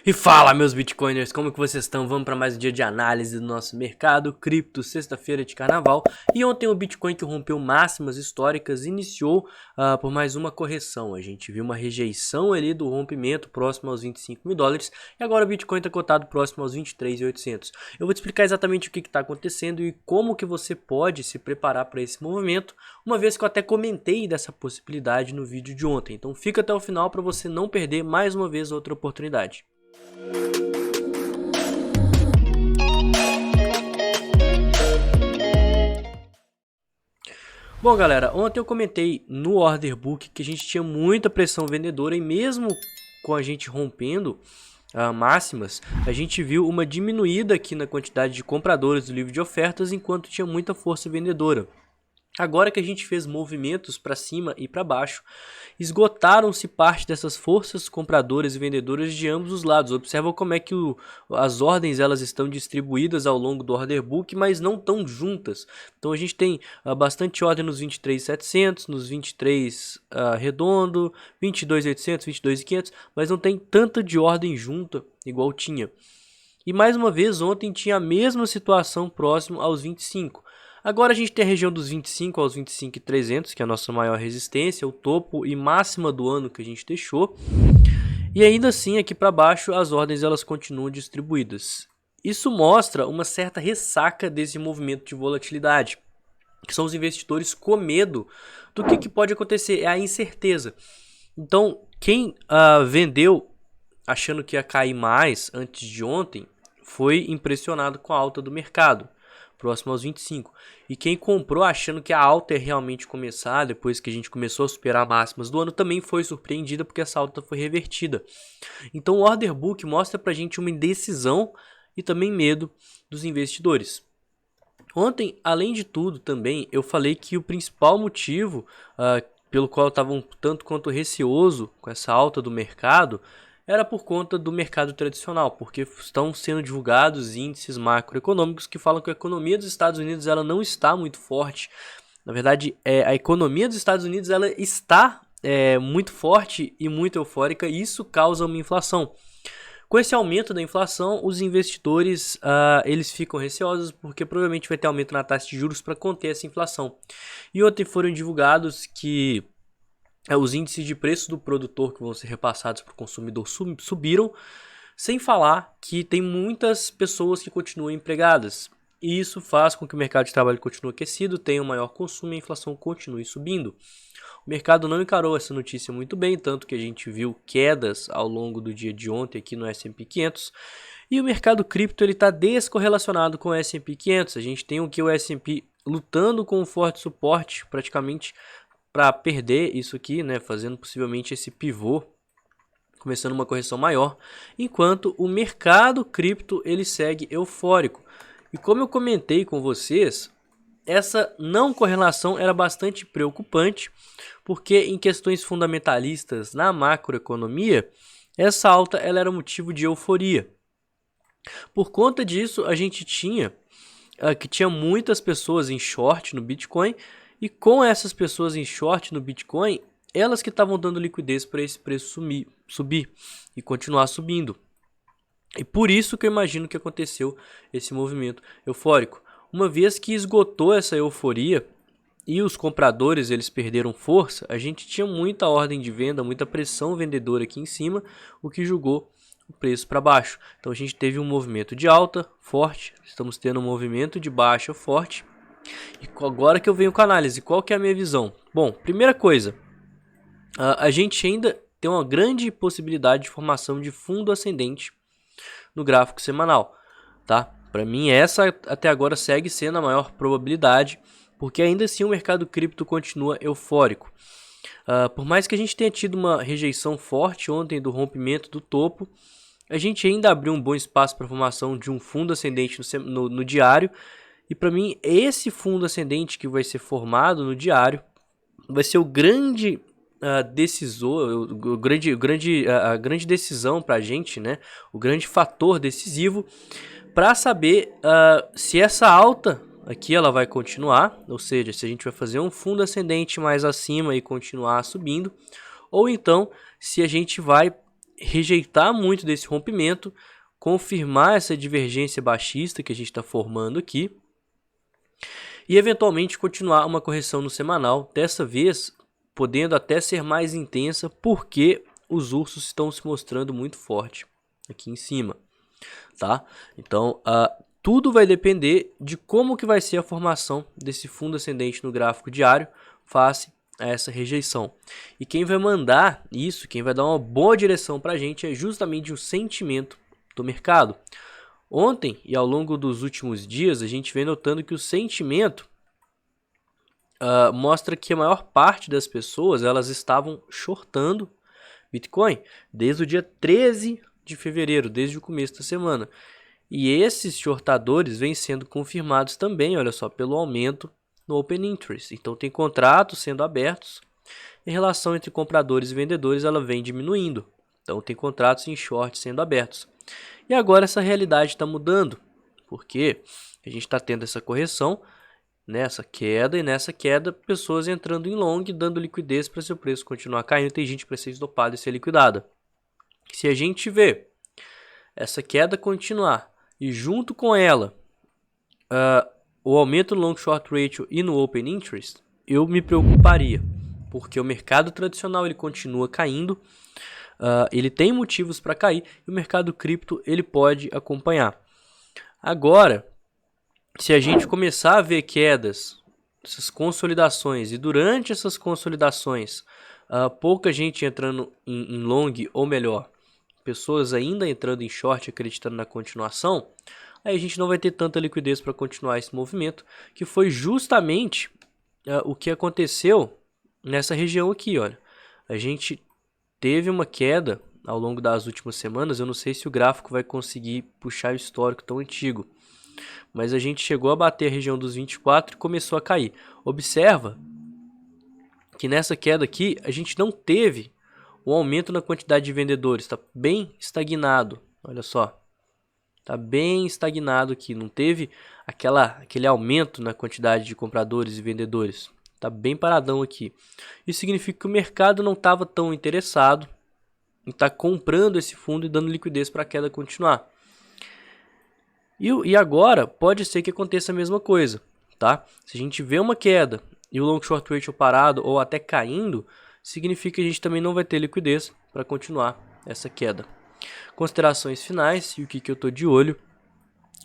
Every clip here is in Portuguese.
E fala, meus bitcoiners, como que vocês estão? Vamos para mais um dia de análise do nosso mercado cripto, sexta-feira de carnaval. E ontem o Bitcoin, que rompeu máximas históricas, iniciou por mais uma correção. A gente viu uma rejeição ali do rompimento próximo aos 25 mil dólares e agora o Bitcoin está cotado próximo aos 23.800. Eu vou te explicar exatamente o que está acontecendo e como que você pode se preparar para esse movimento, uma vez que eu até comentei dessa possibilidade no vídeo de ontem. Então fica até o final para você não perder mais uma vez outra oportunidade. Bom, galera, ontem eu comentei no order book que a gente tinha muita pressão vendedora e mesmo com a gente rompendo máximas, a gente viu uma diminuída aqui na quantidade de compradores do livro de ofertas enquanto tinha muita força vendedora. Agora que a gente fez movimentos para cima e para baixo, esgotaram-se parte dessas forças compradoras e vendedoras de ambos os lados. Observa como é que as ordens elas estão distribuídas ao longo do order book, mas não tão juntas. Então a gente tem bastante ordem nos 23.700, nos 23 redondo, 22.800, 22.500, mas não tem tanta de ordem junta igual tinha. E mais uma vez ontem tinha a mesma situação próximo aos 25. Agora a gente tem a região dos 25 aos 25.300, que é a nossa maior resistência, o topo e máxima do ano que a gente deixou. E ainda assim, aqui para baixo, as ordens elas continuam distribuídas. Isso mostra uma certa ressaca desse movimento de volatilidade, que são os investidores com medo do que pode acontecer, é a incerteza. Então, quem vendeu achando que ia cair mais antes de ontem, foi impressionado com a alta do mercado próximo aos 25. E quem comprou achando que a alta ia realmente começar, depois que a gente começou a superar máximas do ano, também foi surpreendida porque essa alta foi revertida. Então o order book mostra pra gente uma indecisão e também medo dos investidores. Ontem, além de tudo, também eu falei que o principal motivo pelo qual eu estava um tanto quanto receoso com essa alta do mercado era por conta do mercado tradicional, porque estão sendo divulgados índices macroeconômicos que falam que a economia dos Estados Unidos ela não está muito forte. Na verdade, a economia dos Estados Unidos ela está muito forte e muito eufórica, e isso causa uma inflação. Com esse aumento da inflação, os investidores eles ficam receosos porque provavelmente vai ter aumento na taxa de juros para conter essa inflação. E ontem foram divulgados que os índices de preço do produtor que vão ser repassados para o consumidor subiram, sem falar que tem muitas pessoas que continuam empregadas. E isso faz com que o mercado de trabalho continue aquecido, tenha um maior consumo e a inflação continue subindo. O mercado não encarou essa notícia muito bem, tanto que a gente viu quedas ao longo do dia de ontem aqui no S&P 500. E o mercado cripto está descorrelacionado com o S&P 500. A gente tem o S&P lutando com um forte suporte, praticamente para perder isso aqui, né, fazendo possivelmente esse pivô, começando uma correção maior, enquanto o mercado cripto ele segue eufórico. E como eu comentei com vocês, essa não correlação era bastante preocupante, porque em questões fundamentalistas na macroeconomia, essa alta ela era motivo de euforia. Por conta disso, a gente tinha muitas pessoas em short no Bitcoin, e com essas pessoas em short no Bitcoin, elas que estavam dando liquidez para esse preço subir e continuar subindo. E por isso que eu imagino que aconteceu esse movimento eufórico. Uma vez que esgotou essa euforia e os compradores eles perderam força, a gente tinha muita ordem de venda, muita pressão vendedora aqui em cima, o que jogou o preço para baixo. Então a gente teve um movimento de alta forte, estamos tendo um movimento de baixa forte. E agora que eu venho com a análise, qual que é a minha visão? Bom, primeira coisa, a gente ainda tem uma grande possibilidade de formação de fundo ascendente no gráfico semanal, tá? Para mim essa até agora segue sendo a maior probabilidade, porque ainda assim o mercado cripto continua eufórico. Por mais que a gente tenha tido uma rejeição forte ontem do rompimento do topo, a gente ainda abriu um bom espaço para a formação de um fundo ascendente no diário. E para mim, esse fundo ascendente que vai ser formado no diário vai ser o grande decisor, a grande decisão para a gente, né? O grande fator decisivo para saber se essa alta aqui ela vai continuar, ou seja, se a gente vai fazer um fundo ascendente mais acima e continuar subindo, ou então se a gente vai rejeitar muito desse rompimento, confirmar essa divergência baixista que a gente está formando aqui e eventualmente continuar uma correção no semanal, dessa vez podendo até ser mais intensa porque os ursos estão se mostrando muito forte aqui em cima, tá? Então, tudo vai depender de como que vai ser a formação desse fundo ascendente no gráfico diário face a essa rejeição. E quem vai mandar isso, quem vai dar uma boa direção para a gente é justamente o sentimento do mercado. Ontem e ao longo dos últimos dias, a gente vem notando que o sentimento mostra que a maior parte das pessoas elas estavam shortando Bitcoin desde o dia 13 de fevereiro, desde o começo da semana. E esses shortadores vêm sendo confirmados também, olha só, pelo aumento no Open Interest. Então tem contratos sendo abertos, em relação entre compradores e vendedores ela vem diminuindo. Então tem contratos em short sendo abertos. E agora essa realidade está mudando, porque a gente está tendo essa correção, nessa queda, e nessa queda pessoas entrando em long, dando liquidez para seu preço continuar caindo. Tem gente para ser estopada e ser liquidada. Se a gente vê essa queda continuar e junto com ela o aumento no long short ratio e no open interest, eu me preocuparia, porque o mercado tradicional ele continua caindo, ele tem motivos para cair e o mercado cripto ele pode acompanhar. Agora, se a gente começar a ver quedas, essas consolidações, e durante essas consolidações pouca gente entrando em long, ou melhor, pessoas ainda entrando em short acreditando na continuação, aí a gente não vai ter tanta liquidez para continuar esse movimento, que foi justamente o que aconteceu nessa região aqui, olha. A gente teve uma queda ao longo das últimas semanas, eu não sei se o gráfico vai conseguir puxar o histórico tão antigo, mas a gente chegou a bater a região dos 24 e começou a cair. Observa que nessa queda aqui a gente não teve um aumento na quantidade de vendedores, está bem estagnado, olha só, está bem estagnado aqui, não teve aquele aumento na quantidade de compradores e vendedores, está bem paradão aqui. Isso significa que o mercado não estava tão interessado em estar comprando esse fundo e dando liquidez para a queda continuar. E agora pode ser que aconteça a mesma coisa, tá? Se a gente vê uma queda e o long short ratio parado ou até caindo, significa que a gente também não vai ter liquidez para continuar essa queda. Considerações finais e o que eu estou de olho.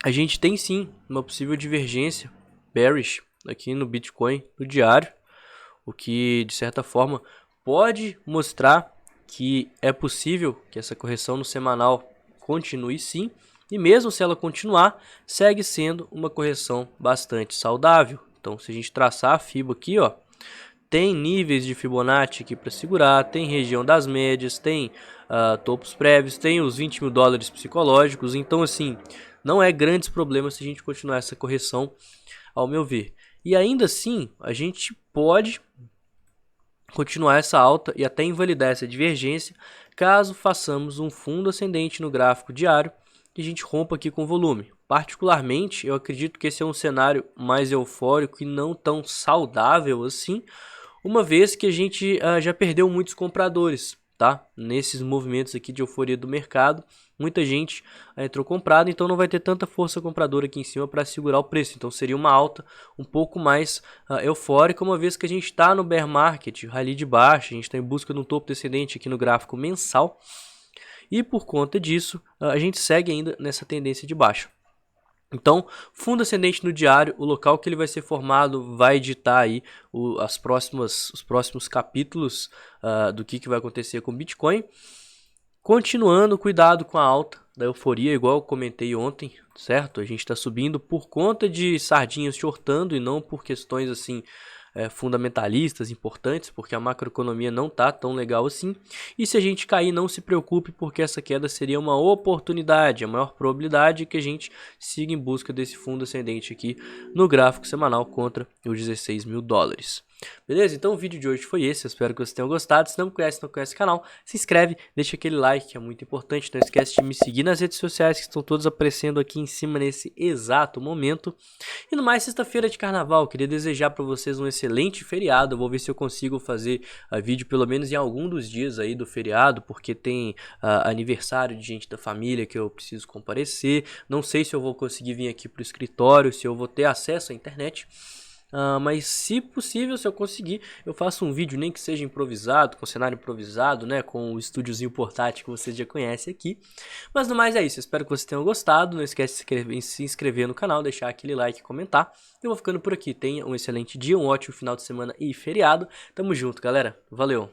A gente tem sim uma possível divergência bearish aqui no Bitcoin no diário, o que de certa forma pode mostrar que é possível que essa correção no semanal continue sim, e mesmo se ela continuar, segue sendo uma correção bastante saudável. Então se a gente traçar a FIBO aqui, ó, tem níveis de Fibonacci aqui para segurar, tem região das médias, tem topos prévios, tem os 20 mil dólares psicológicos. Então assim, não é grandes problemas se a gente continuar essa correção, ao meu ver. E ainda assim, a gente pode continuar essa alta e até invalidar essa divergência, caso façamos um fundo ascendente no gráfico diário e a gente rompa aqui com volume. Particularmente, eu acredito que esse é um cenário mais eufórico e não tão saudável assim, uma vez que a gente já perdeu muitos compradores, tá? Nesses movimentos aqui de euforia do mercado, muita gente entrou comprada, então não vai ter tanta força compradora aqui em cima para segurar o preço. Então seria uma alta um pouco mais eufórica, uma vez que a gente está no bear market, rally de baixa, a gente está em busca de um topo descendente aqui no gráfico mensal, e por conta disso a gente segue ainda nessa tendência de baixa. Então, fundo ascendente no diário, o local que ele vai ser formado vai ditar aí os próximos capítulos do que vai acontecer com o Bitcoin. Continuando, cuidado com a alta da euforia, igual eu comentei ontem, certo? A gente está subindo por conta de sardinhas shortando e não por questões assim fundamentalistas importantes, porque a macroeconomia não está tão legal assim. E se a gente cair, não se preocupe, porque essa queda seria uma oportunidade. A maior probabilidade é que a gente siga em busca desse fundo ascendente aqui no gráfico semanal contra os 16 mil dólares. Beleza? Então o vídeo de hoje foi esse, eu espero que vocês tenham gostado. Se não conhece o canal, se inscreve, deixa aquele like que é muito importante. Não esquece de me seguir nas redes sociais que estão todas aparecendo aqui em cima nesse exato momento. E no mais, sexta-feira de carnaval, queria desejar para vocês um excelente feriado. Eu vou ver se eu consigo fazer vídeo pelo menos em algum dos dias aí do feriado, porque tem aniversário de gente da família que eu preciso comparecer. Não sei se eu vou conseguir vir aqui pro escritório, se eu vou ter acesso à internet. Mas se possível, se eu conseguir, eu faço um vídeo, nem que seja improvisado, com cenário improvisado, né, com o estúdiozinho portátil que vocês já conhecem aqui. Mas no mais é isso, espero que vocês tenham gostado, não esquece de se inscrever no canal, deixar aquele like e comentar. Eu vou ficando por aqui, tenha um excelente dia, um ótimo final de semana e feriado. Tamo junto, galera, valeu!